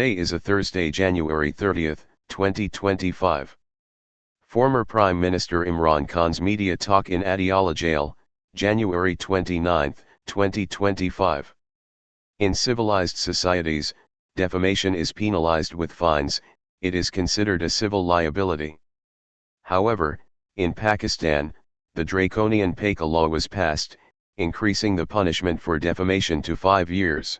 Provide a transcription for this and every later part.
Today is a Thursday, January 30th, 2025. Former Prime Minister Imran Khan's media talk in Adiala jail, January 29, 2025. In civilized societies, defamation is penalized with fines. It is considered a civil liability. However, in Pakistan, the draconian PECA law was passed, increasing the punishment for defamation to 5 years.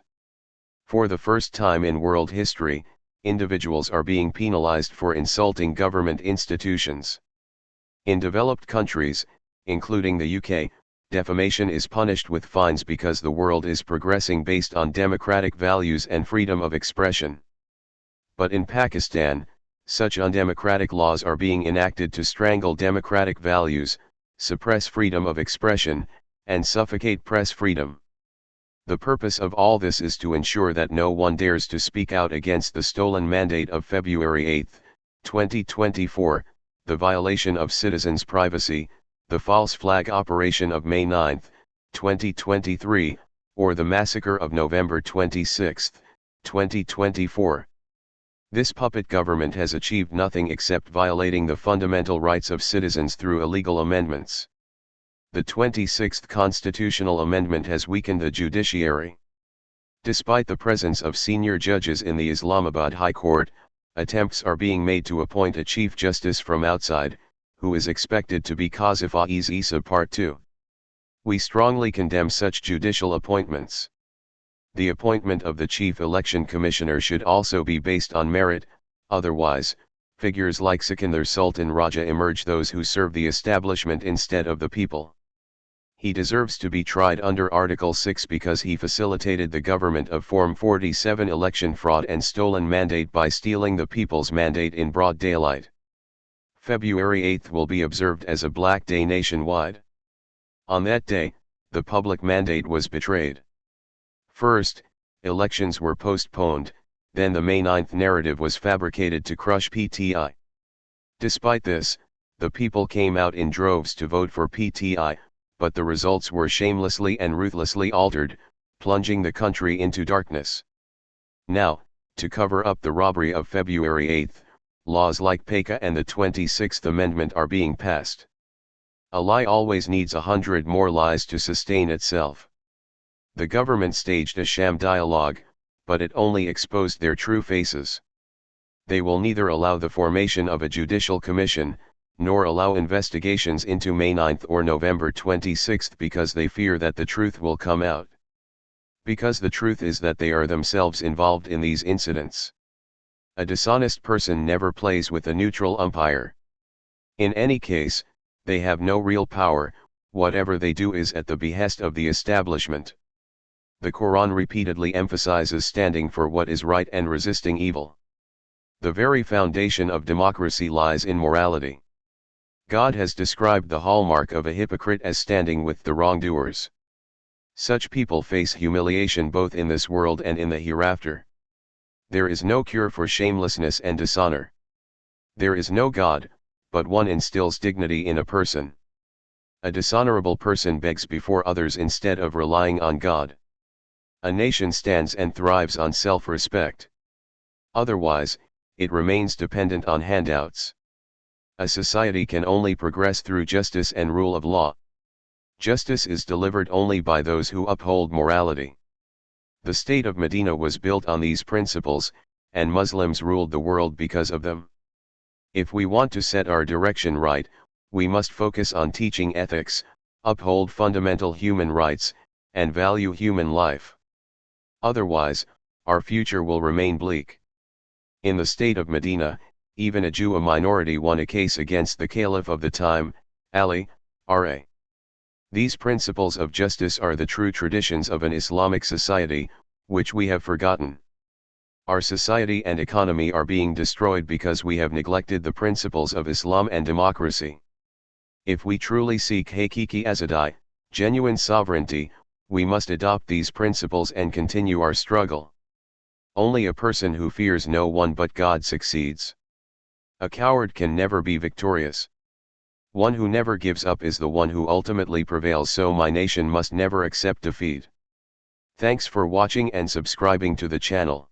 For the first time in world history, individuals are being penalized for insulting government institutions. In developed countries, including the UK, defamation is punished with fines because the world is progressing based on democratic values and freedom of expression. But in Pakistan, such undemocratic laws are being enacted to strangle democratic values, suppress freedom of expression, and suffocate press freedom. The purpose of all this is to ensure that no one dares to speak out against the stolen mandate of February 8, 2024, the violation of citizens' privacy, the false flag operation of May 9, 2023, or the massacre of November 26, 2024. This puppet government has achieved nothing except violating the fundamental rights of citizens through illegal amendments. The 26th Constitutional Amendment has weakened the judiciary. Despite the presence of senior judges in the Islamabad High Court, attempts are being made to appoint a Chief Justice from outside, who is expected to be Qazi Faiz Issa Part 2. We strongly condemn such judicial appointments. The appointment of the Chief Election Commissioner should also be based on merit, otherwise, figures like Sikandar Sultan Raja emerge, those who serve the establishment instead of the people. He deserves to be tried under Article 6 because he facilitated the government of Form 47 election fraud and stolen mandate by stealing the people's mandate in broad daylight. February 8 will be observed as a Black Day nationwide. On that day, the public mandate was betrayed. First, elections were postponed, then the May 9 narrative was fabricated to crush PTI. Despite this, the people came out in droves to vote for PTI, but the results were shamelessly and ruthlessly altered, plunging the country into darkness. Now, to cover up the robbery of February 8, laws like PECA and the 26th Amendment are being passed. A lie always needs 100 more lies to sustain itself. The government staged a sham dialogue, but it only exposed their true faces. They will neither allow the formation of a judicial commission, nor allow investigations into May 9 or November 26 because they fear that the truth will come out. Because the truth is that they are themselves involved in these incidents. A dishonest person never plays with a neutral umpire. In any case, they have no real power. Whatever they do is at the behest of the establishment. The Quran repeatedly emphasizes standing for what is right and resisting evil. The very foundation of democracy lies in morality. God has described the hallmark of a hypocrite as standing with the wrongdoers. Such people face humiliation both in this world and in the hereafter. There is no cure for shamelessness and dishonor. There is no God, but one instills dignity in a person. A dishonorable person begs before others instead of relying on God. A nation stands and thrives on self-respect. Otherwise, it remains dependent on handouts. A society can only progress through justice and rule of law. Justice is delivered only by those who uphold morality. The state of Medina was built on these principles, and Muslims ruled the world because of them. If we want to set our direction right, we must focus on teaching ethics, uphold fundamental human rights, and value human life. Otherwise, our future will remain bleak. In the state of Medina, even a Jew, a minority, won a case against the caliph of the time, Ali, R.A. These principles of justice are the true traditions of an Islamic society, which we have forgotten. Our society and economy are being destroyed because we have neglected the principles of Islam and democracy. If we truly seek Hakiki Azadai, genuine sovereignty, we must adopt these principles and continue our struggle. Only a person who fears no one but God succeeds. A coward can never be victorious. One who never gives up is the one who ultimately prevails, so my nation must never accept defeat. Thanks for watching and subscribing to the channel.